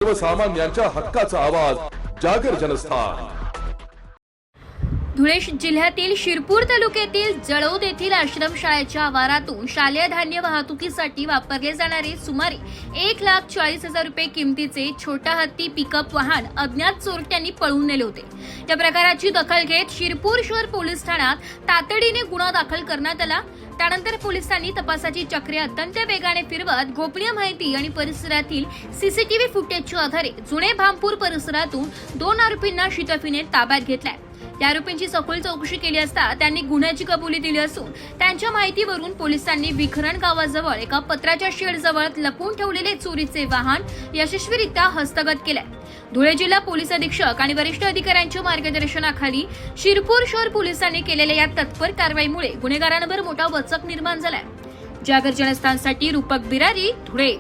सर्वसामान्यांच्या हक्काचा आवाज जागर जनस्थान। धुळे जिल्ह्यातील शिरपूर तालुक्यातील जळोद येथील आश्रमशाळेच्या आवारातून शालेय धान्य वाहतुकीसाठी वापरले जाणारे सुमारे 1,40,000 रुपये किमतीचे छोटा हत्ती पिकअप वाहन अज्ञात चोरट्यांनी पळवून नेले होते। या प्रकाराची दखल घेत शिरपूर शहर पोलीस ठाण्यात तातडीने गुन्हा दाखल करण्यात आला। त्यानंतर पोलिसांनी तपासाची चक्रे अत्यंत वेगाने फिरवत गोपनीय माहिती आणि परिसरातील सीसीटीव्ही फुटेजच्या आधारे जुने भामपूर परिसरातून 2 आरोपींना शितफीने ताब्यात घेतलाय। या आरोपींची सखोल चौकशी केली असता त्यांनी गुन्ह्याची कबुली दिली असून त्यांच्या माहितीवरून पोलिसांनी विखरण गावाजवळ एका पत्राच्या शेडजवळ लपवून ठेवलेले चोरीचे वाहन यशस्वीरित्या हस्तगत केले। धुळे जिल्हा पोलीस अधीक्षक आणि वरिष्ठ अधिकाऱ्यांच्या मार्गदर्शनाखाली शिरपूर शहर पोलिसांनी केलेल्या या तत्पर कारवाईमुळे गुन्हेगारांवर मोठा वचक निर्माण झालाय। जागर जनस्थानसाठी रूपक बिरारी, धुळे।